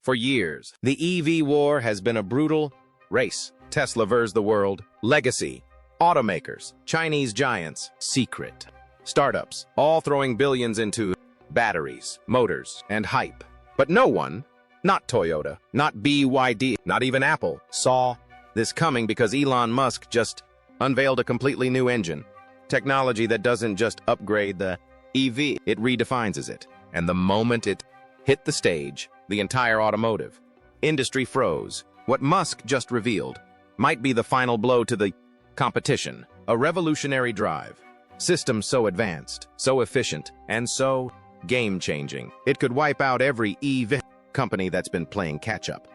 For years, the EV war has been a brutal race. Tesla versus the world, legacy, automakers, Chinese giants, secret, startups, all throwing billions into batteries, motors, and hype. But no one, not Toyota, not BYD, not even Apple, saw this coming because Elon Musk just unveiled a completely new engine. Technology that doesn't just upgrade the EV, it redefines it. And the moment it hit the stage, the entire automotive industry froze. What Musk just revealed might be the final blow to the competition. A revolutionary drive. System so advanced, so efficient, and so game-changing. It could wipe out every EV company that's been playing catch-up.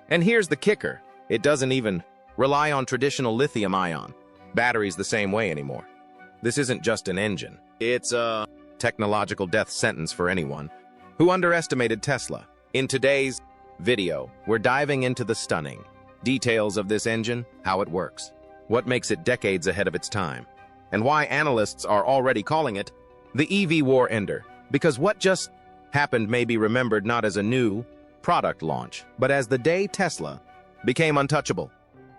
And here's the kicker. It doesn't even rely on traditional lithium-ion batteries the same way anymore. This isn't just an engine. It's a technological death sentence for anyone who underestimated Tesla. In today's video, we're diving into the stunning details of this engine, how it works, what makes it decades ahead of its time, and why analysts are already calling it the EV war ender. Because what just happened may be remembered not as a new product launch, but as the day Tesla became untouchable.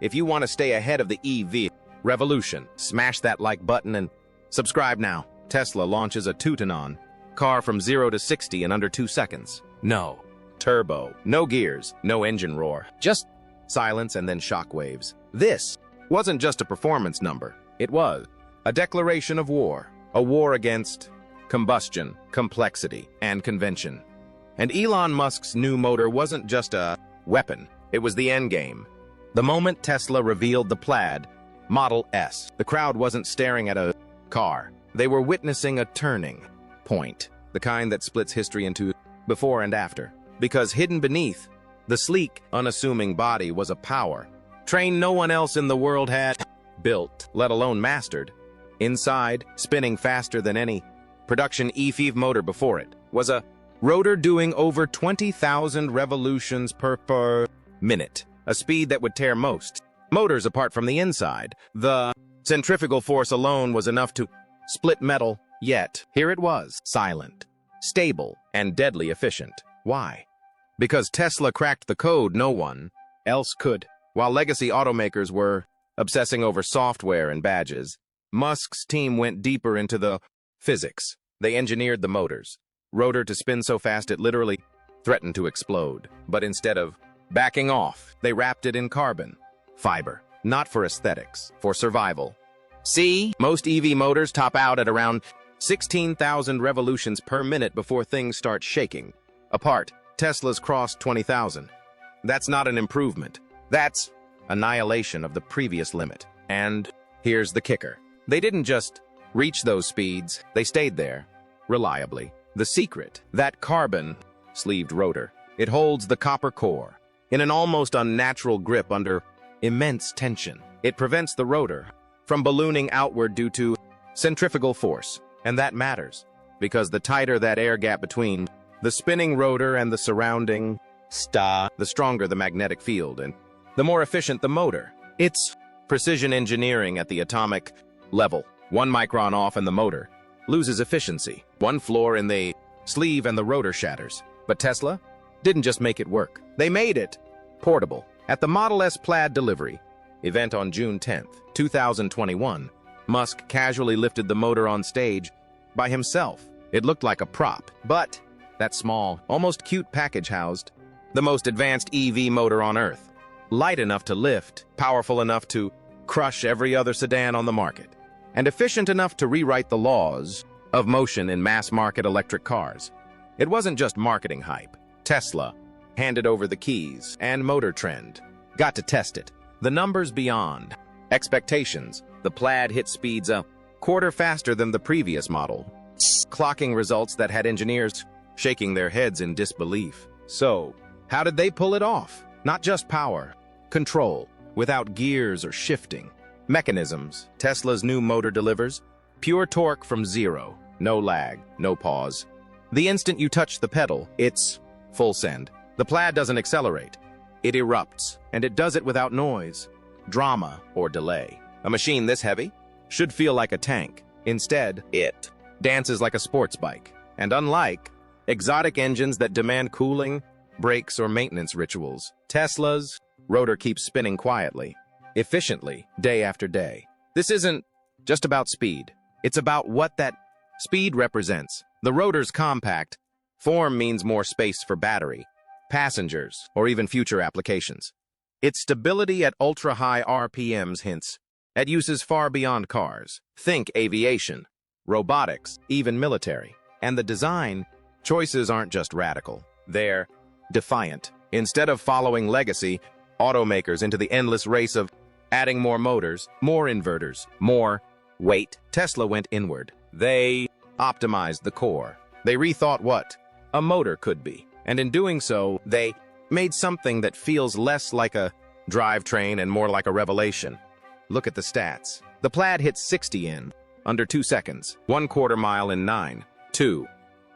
If you want to stay ahead of the EV revolution, smash that like button and subscribe now. Tesla launches a two-ton car from 0 to 60 in under 2 seconds. No turbo, no gears, no engine roar, just silence and then shock waves. This wasn't just a performance number. It was a declaration of war, a war against combustion, complexity, and convention. And Elon Musk's new motor wasn't just a weapon, it was the endgame. The moment Tesla revealed the Plaid Model S, the crowd wasn't staring at a car. They were witnessing a turning point, the kind that splits history into before and after. Because hidden beneath the sleek, unassuming body was a power train no one else in the world had built, let alone mastered. Inside, spinning faster than any production EV motor before it, was a rotor doing over 20,000 revolutions per minute, a speed that would tear most motors apart from the inside. The centrifugal force alone was enough to split metal, yet here it was, silent, stable, and deadly efficient. Why? Because Tesla cracked the code no one else could. While legacy automakers were obsessing over software and badges, Musk's team went deeper into the physics. They engineered the motor's rotor to spin so fast it literally threatened to explode. But instead of backing off, they wrapped it in carbon fiber. Not for aesthetics, for survival. See, most EV motors top out at around 16,000 revolutions per minute before things start shaking apart. Tesla's crossed 20,000. That's not an improvement. That's annihilation of the previous limit. And here's the kicker. They didn't just reach those speeds, they stayed there, reliably. The secret, that carbon-sleeved rotor. It holds the copper core in an almost unnatural grip under immense tension. It prevents the rotor from ballooning outward due to centrifugal force. And that matters, because the tighter that air gap between the spinning rotor and the surrounding star, the stronger the magnetic field and the more efficient the motor. It's precision engineering at the atomic level. 1 micron off and the motor loses efficiency. 1 flaw in the sleeve and the rotor shatters. But Tesla didn't just make it work. They made it portable. At the Model S Plaid delivery event on June 10th, 2021, Musk casually lifted the motor on stage by himself. It looked like a prop, but that small, almost cute package housed the most advanced EV motor on Earth. Light enough to lift, powerful enough to crush every other sedan on the market, and efficient enough to rewrite the laws of motion in mass-market electric cars. It wasn't just marketing hype. Tesla handed over the keys, and Motor Trend got to test it. The numbers beyond expectations. The Plaid hit speeds a quarter faster than the previous model, clocking results that had engineers shaking their heads in disbelief. So, how did they pull it off? Not just power, control, without gears or shifting mechanisms. Tesla's new motor delivers pure torque from 0, no lag, no pause. The instant you touch the pedal, it's full send. The Plaid doesn't accelerate, it erupts, and it does it without noise, drama, or delay. A machine this heavy should feel like a tank. Instead, it dances like a sports bike. And unlike exotic engines that demand cooling brakes, or maintenance rituals. Tesla's rotor keeps spinning quietly, efficiently, day after day. This isn't just about speed. It's about what that speed represents. The rotor's compact form means more space for battery, passengers, or even future applications. Its stability at ultra-high RPMs hints at uses far beyond cars. Think aviation, robotics, even military. And the design choices aren't just radical. They're defiant. Instead of following legacy automakers into the endless race of adding more motors, more inverters, more weight, Tesla went inward. They optimized the core. They rethought what a motor could be. And in doing so, they made something that feels less like a drivetrain and more like a revelation. Look at the stats. The Plaid hits 60 in under 2 seconds, 1/4 mile in 9.2.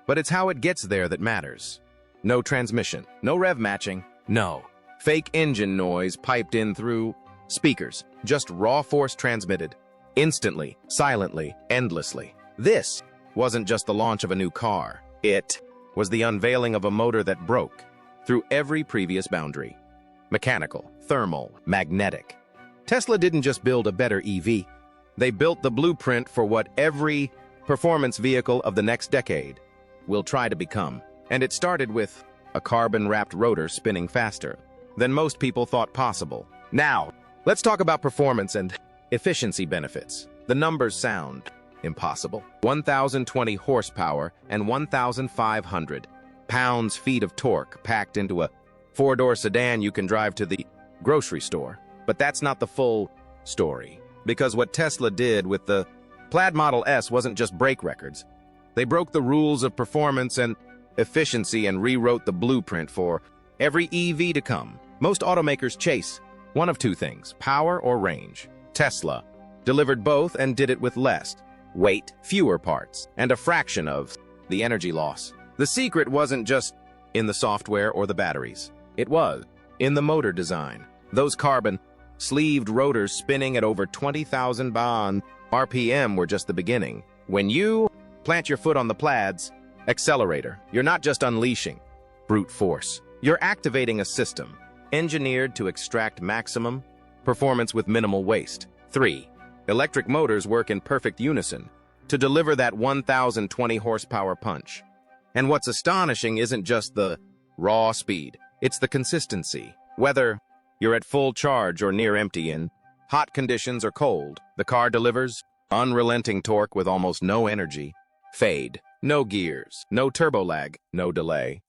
But it's how it gets there that matters. No transmission, no rev matching, no fake engine noise piped in through speakers, just raw force transmitted, instantly, silently, endlessly. This wasn't just the launch of a new car. It was the unveiling of a motor that broke through every previous boundary. Mechanical, thermal, magnetic. Tesla didn't just build a better EV. They built the blueprint for what every performance vehicle of the next decade will try to become. And it started with a carbon-wrapped rotor spinning faster than most people thought possible. Now, let's talk about performance and efficiency benefits. The numbers sound impossible. 1,020 horsepower and 1,500 pounds-feet of torque packed into a four-door sedan you can drive to the grocery store. But that's not the full story. Because what Tesla did with the Plaid Model S wasn't just break records. They broke the rules of performance and efficiency and rewrote the blueprint for every EV to come. Most automakers chase one of two things, power or range. Tesla delivered both and did it with less weight, fewer parts, and a fraction of the energy loss. The secret wasn't just in the software or the batteries. It was in the motor design. Those carbon sleeved rotors spinning at over 20,000 RPM were just the beginning. When you plant your foot on the Plaid's accelerator, you're not just unleashing brute force. You're activating a system engineered to extract maximum performance with minimal waste. 3. Electric motors work in perfect unison to deliver that 1,020 horsepower punch. And what's astonishing isn't just the raw speed, it's the consistency. Whether you're at full charge or near empty in hot conditions or cold, the car delivers unrelenting torque with almost no energy fade, no gears, no turbo lag, no delay.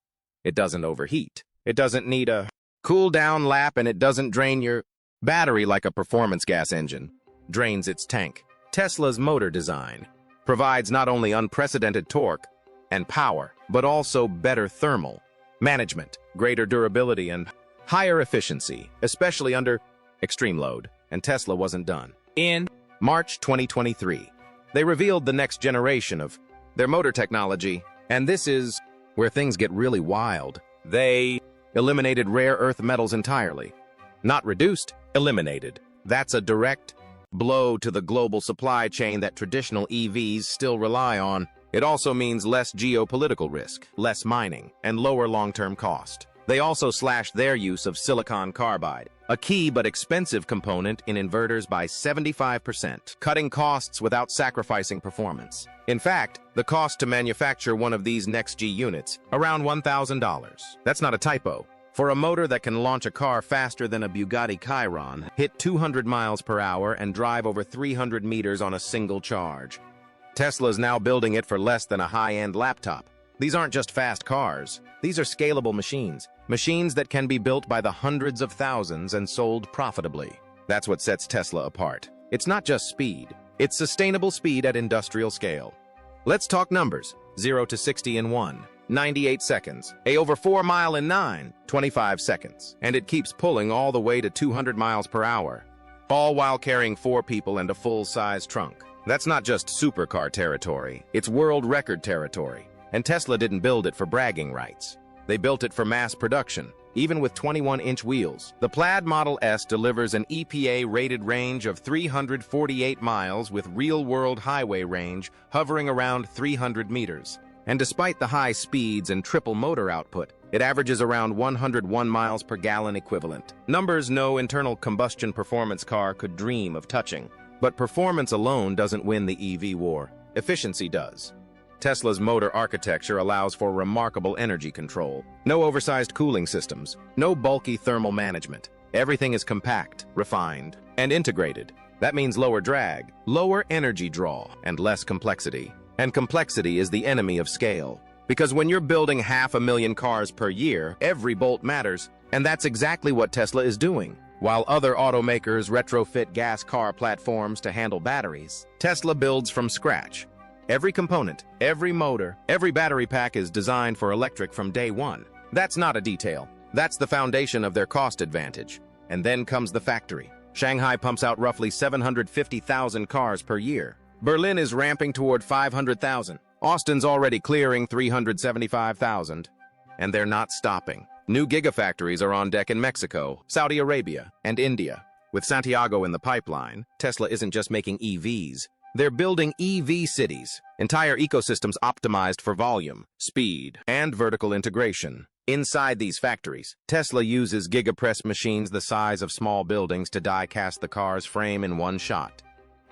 It doesn't overheat. It doesn't need a cool-down lap, and it doesn't drain your battery like a performance gas engine drains its tank. Tesla's motor design provides not only unprecedented torque and power, but also better thermal management, greater durability, and higher efficiency, especially under extreme load. And Tesla wasn't done. In March 2023, they revealed the next generation of their motor technology, and this is where things get really wild. They eliminated rare earth metals entirely. Not reduced, eliminated. That's a direct blow to the global supply chain that traditional EVs still rely on. It also means less geopolitical risk, less mining, and lower long-term cost. They also slashed their use of silicon carbide, a key but expensive component in inverters, by 75%, cutting costs without sacrificing performance. In fact, the cost to manufacture one of these next-G units, around $1,000. That's not a typo. For a motor that can launch a car faster than a Bugatti Chiron, hit 200 miles per hour, and drive over 300 meters on a single charge. Tesla's now building it for less than a high-end laptop. These aren't just fast cars. These are scalable machines. Machines that can be built by the hundreds of thousands and sold profitably. That's what sets Tesla apart. It's not just speed. It's sustainable speed at industrial scale. Let's talk numbers. 0 to 60 in 98 seconds. Over 4 mile in 25 seconds. And it keeps pulling all the way to 200 miles per hour. All while carrying 4 people and a full-size trunk. That's not just supercar territory. It's world record territory. And Tesla didn't build it for bragging rights. They built it for mass production, even with 21-inch wheels. The Plaid Model S delivers an EPA-rated range of 348 miles with real-world highway range hovering around 300 meters. And despite the high speeds and triple motor output, it averages around 101 miles per gallon equivalent. Numbers no internal combustion performance car could dream of touching. But performance alone doesn't win the EV war. Efficiency does. Tesla's motor architecture allows for remarkable energy control. No oversized cooling systems, no bulky thermal management. Everything is compact, refined, and integrated. That means lower drag, lower energy draw, and less complexity. And complexity is the enemy of scale. Because when you're building 500,000 cars per year, every bolt matters. And that's exactly what Tesla is doing. While other automakers retrofit gas car platforms to handle batteries, Tesla builds from scratch. Every component, every motor, every battery pack is designed for electric from day one. That's not a detail. That's the foundation of their cost advantage. And then comes the factory. Shanghai pumps out roughly 750,000 cars per year. Berlin is ramping toward 500,000. Austin's already clearing 375,000. And they're not stopping. New gigafactories are on deck in Mexico, Saudi Arabia, and India. With Santiago in the pipeline, Tesla isn't just making EVs. They're building EV cities, entire ecosystems optimized for volume, speed, and vertical integration. Inside these factories, Tesla uses gigapress machines the size of small buildings to die-cast the car's frame in one shot.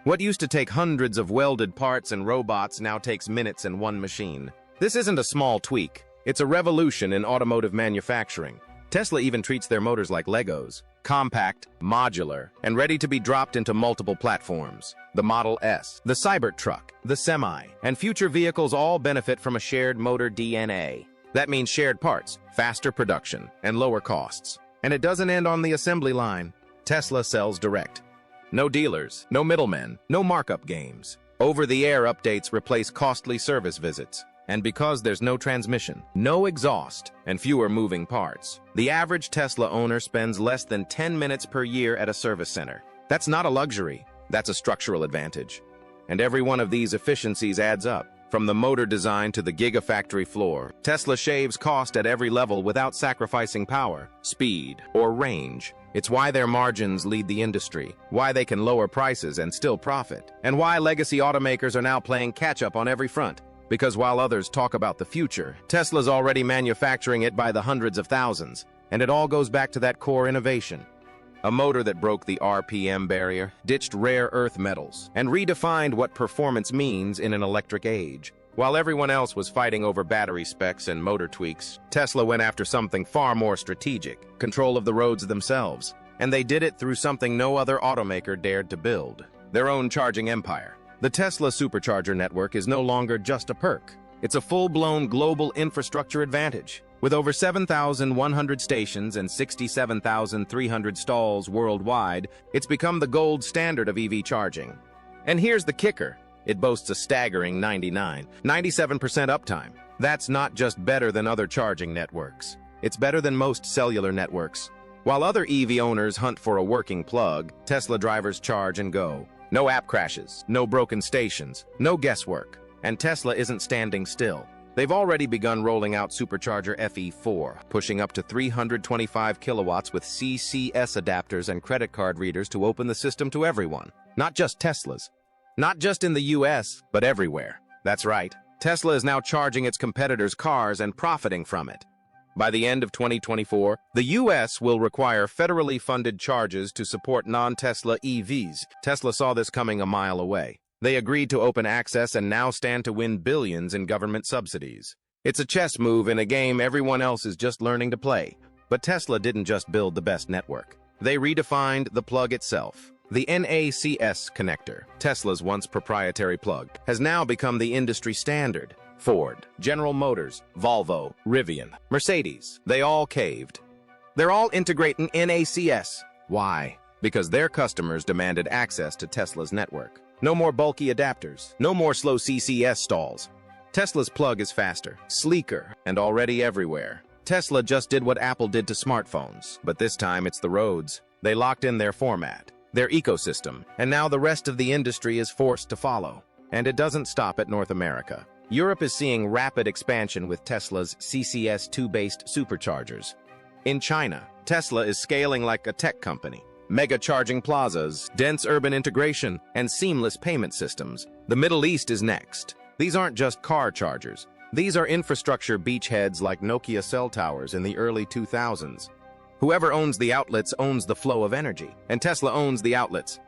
What used to take hundreds of welded parts and robots now takes minutes in one machine. This isn't a small tweak. It's a revolution in automotive manufacturing. Tesla even treats their motors like Legos, compact, modular, and ready to be dropped into multiple platforms. The Model S, the Cybertruck, the Semi, and future vehicles all benefit from a shared motor DNA. That means shared parts, faster production, and lower costs. And it doesn't end on the assembly line. Tesla sells direct. No dealers, no middlemen, no markup games. Over-the-air updates replace costly service visits. And because there's no transmission, no exhaust, and fewer moving parts, the average Tesla owner spends less than 10 minutes per year at a service center. That's not a luxury, that's a structural advantage. And every one of these efficiencies adds up. From the motor design to the gigafactory floor, Tesla shaves cost at every level without sacrificing power, speed, or range. It's why their margins lead the industry, why they can lower prices and still profit, and why legacy automakers are now playing catch-up on every front. Because while others talk about the future, Tesla's already manufacturing it by the hundreds of thousands, and it all goes back to that core innovation. A motor that broke the RPM barrier, ditched rare earth metals, and redefined what performance means in an electric age. While everyone else was fighting over battery specs and motor tweaks, Tesla went after something far more strategic, control of the roads themselves. And they did it through something no other automaker dared to build: their own charging empire. The Tesla supercharger network is no longer just a perk. It's a full-blown global infrastructure advantage. With over 7,100 stations and 67,300 stalls worldwide, it's become the gold standard of EV charging. And here's the kicker. It boasts a staggering 97% uptime. That's not just better than other charging networks. It's better than most cellular networks. While other EV owners hunt for a working plug, Tesla drivers charge and go. No app crashes, no broken stations, no guesswork. And Tesla isn't standing still. They've already begun rolling out Supercharger FE4, pushing up to 325 kilowatts with CCS adapters and credit card readers to open the system to everyone. Not just Teslas. Not just in the US, but everywhere. That's right. Tesla is now charging its competitors' cars and profiting from it. By the end of 2024, the US will require federally funded charges to support non-Tesla EVs. Tesla saw this coming a mile away. They agreed to open access and now stand to win billions in government subsidies. It's a chess move in a game everyone else is just learning to play. But Tesla didn't just build the best network. They redefined the plug itself. The NACS connector, Tesla's once proprietary plug, has now become the industry standard. Ford, General Motors, Volvo, Rivian, Mercedes, they all caved. They're all integrating NACS. Why? Because their customers demanded access to Tesla's network. No more bulky adapters, no more slow CCS stalls. Tesla's plug is faster, sleeker, and already everywhere. Tesla just did what Apple did to smartphones, but this time it's the roads. They locked in their format, their ecosystem, and now the rest of the industry is forced to follow. And it doesn't stop at North America. Europe is seeing rapid expansion with Tesla's CCS2-based superchargers. In China, Tesla is scaling like a tech company. Mega charging plazas, dense urban integration, and seamless payment systems. The Middle East is next. These aren't just car chargers. These are infrastructure beachheads like Nokia cell towers in the early 2000s. Whoever owns the outlets owns the flow of energy, and Tesla owns the outlets.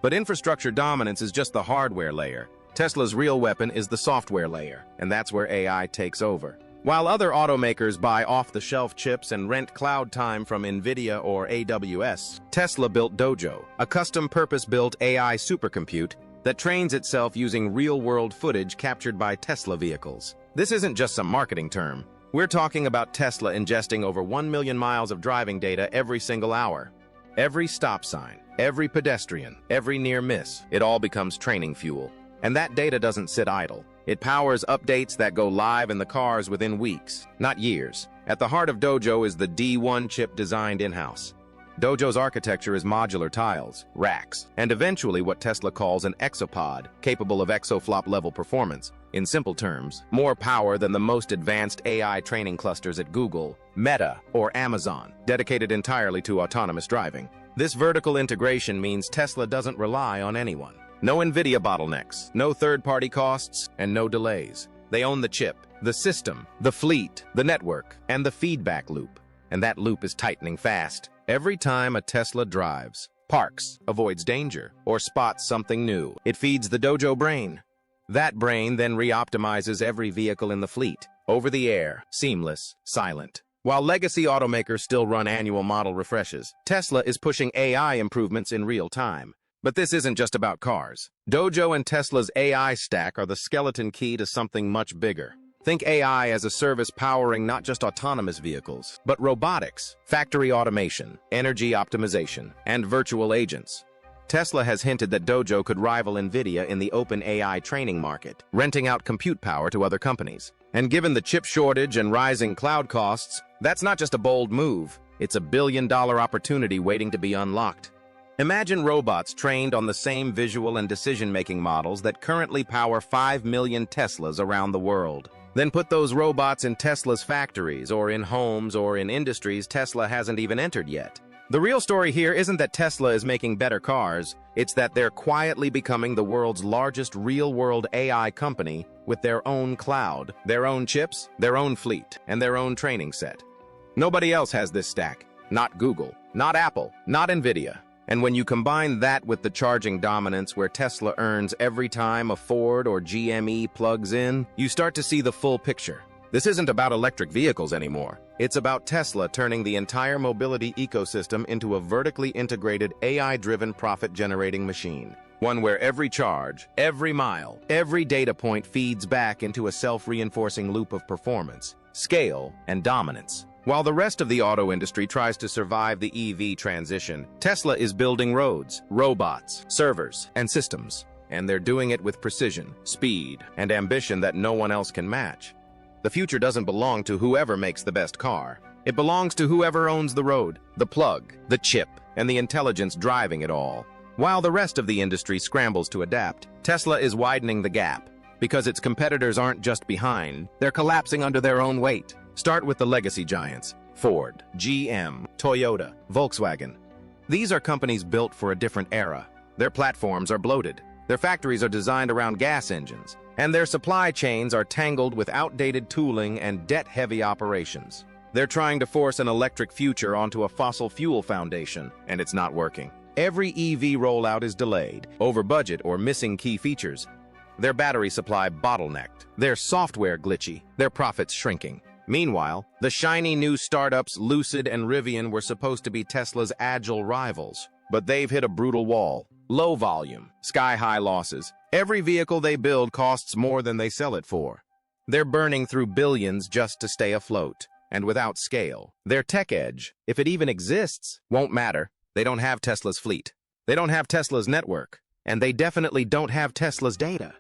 But infrastructure dominance is just the hardware layer. Tesla's real weapon is the software layer, and that's where AI takes over. While other automakers buy off-the-shelf chips and rent cloud time from NVIDIA or AWS, Tesla built Dojo, a custom purpose-built AI supercompute that trains itself using real-world footage captured by Tesla vehicles. This isn't just some marketing term. We're talking about Tesla ingesting over 1 million miles of driving data every single hour. Every stop sign, every pedestrian, every near miss, it all becomes training fuel. And that data doesn't sit idle. It powers updates that go live in the cars within weeks, not years. At the heart of Dojo is the D1 chip designed in-house. Dojo's architecture is modular tiles, racks, and eventually what Tesla calls an exopod, capable of exaflop-level performance. In simple terms, more power than the most advanced AI training clusters at Google, Meta, or Amazon, dedicated entirely to autonomous driving. This vertical integration means Tesla doesn't rely on anyone. No NVIDIA bottlenecks, no third-party costs, and no delays. They own the chip, the system, the fleet, the network, and the feedback loop. And that loop is tightening fast. Every time a Tesla drives, parks, avoids danger, or spots something new, it feeds the Dojo brain. That brain then re-optimizes every vehicle in the fleet, over the air, seamless, silent. While legacy automakers still run annual model refreshes, Tesla is pushing AI improvements in real time. But this isn't just about cars. Dojo and Tesla's AI stack are the skeleton key to something much bigger. Think AI as a service powering not just autonomous vehicles, but robotics, factory automation, energy optimization, and virtual agents. Tesla has hinted that Dojo could rival NVIDIA in the open AI training market, renting out compute power to other companies. And given the chip shortage and rising cloud costs, that's not just a bold move, it's a billion-dollar opportunity waiting to be unlocked. Imagine robots trained on the same visual and decision-making models that currently power 5 million Teslas around the world. Then put those robots in Tesla's factories or in homes or in industries Tesla hasn't even entered yet. The real story here isn't that Tesla is making better cars, it's that they're quietly becoming the world's largest real-world AI company with their own cloud, their own chips, their own fleet, and their own training set. Nobody else has this stack. Not Google, not Apple, not NVIDIA. And when you combine that with the charging dominance where Tesla earns every time a Ford or GME plugs in, you start to see the full picture. This isn't about electric vehicles anymore. It's about Tesla turning the entire mobility ecosystem into a vertically integrated AI-driven profit-generating machine. One where every charge, every mile, every data point feeds back into a self-reinforcing loop of performance, scale, and dominance. While the rest of the auto industry tries to survive the EV transition, Tesla is building roads, robots, servers, and systems. And they're doing it with precision, speed, and ambition that no one else can match. The future doesn't belong to whoever makes the best car. It belongs to whoever owns the road, the plug, the chip, and the intelligence driving it all. While the rest of the industry scrambles to adapt, Tesla is widening the gap. Because its competitors aren't just behind, they're collapsing under their own weight. Start with the legacy giants, Ford, GM, Toyota, Volkswagen. These are companies built for a different era. Their platforms are bloated, their factories are designed around gas engines, and their supply chains are tangled with outdated tooling and debt-heavy operations. They're trying to force an electric future onto a fossil fuel foundation, and it's not working. Every EV rollout is delayed, over budget, or missing key features. Their battery supply bottlenecked, their software glitchy, their profits shrinking. Meanwhile, the shiny new startups Lucid and Rivian were supposed to be Tesla's agile rivals, but they've hit a brutal wall. Low volume, sky-high losses. Every vehicle they build costs more than they sell it for. They're burning through billions just to stay afloat, and without scale. Their tech edge, if it even exists, won't matter. They don't have Tesla's fleet. They don't have Tesla's network, and they definitely don't have Tesla's data.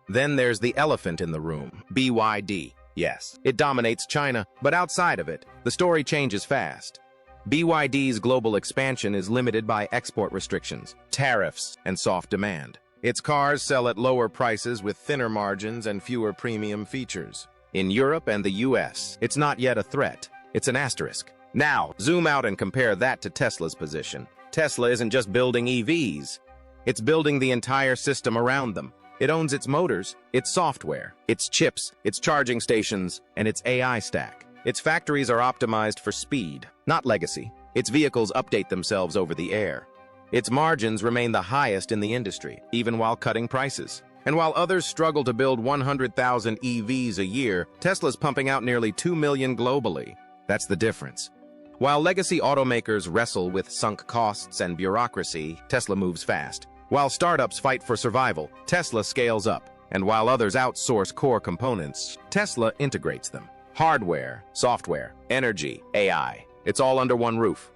Then there's the elephant in the room, BYD. Yes, it dominates China, but outside of it, the story changes fast. BYD's global expansion is limited by export restrictions, tariffs, and soft demand. Its cars sell at lower prices with thinner margins and fewer premium features. In Europe and the US, it's not yet a threat, it's an asterisk. Now, zoom out and compare that to Tesla's position. Tesla isn't just building EVs, it's building the entire system around them. It owns its motors, its software, its chips, its charging stations, and its AI stack. Its factories are optimized for speed, not legacy. Its vehicles update themselves over the air. Its margins remain the highest in the industry, even while cutting prices. And while others struggle to build 100,000 EVs a year, Tesla's pumping out nearly 2 million globally. That's the difference. While legacy automakers wrestle with sunk costs and bureaucracy, Tesla moves fast. While startups fight for survival, Tesla scales up. And while others outsource core components, Tesla integrates them. Hardware, software, energy, AI. It's all under one roof.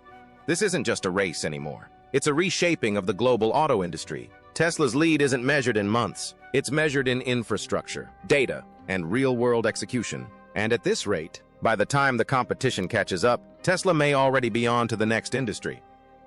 This isn't just a race anymore. It's a reshaping of the global auto industry. Tesla's lead isn't measured in months. It's measured in infrastructure, data, and real-world execution. And at this rate, by the time the competition catches up, Tesla may already be on to the next industry.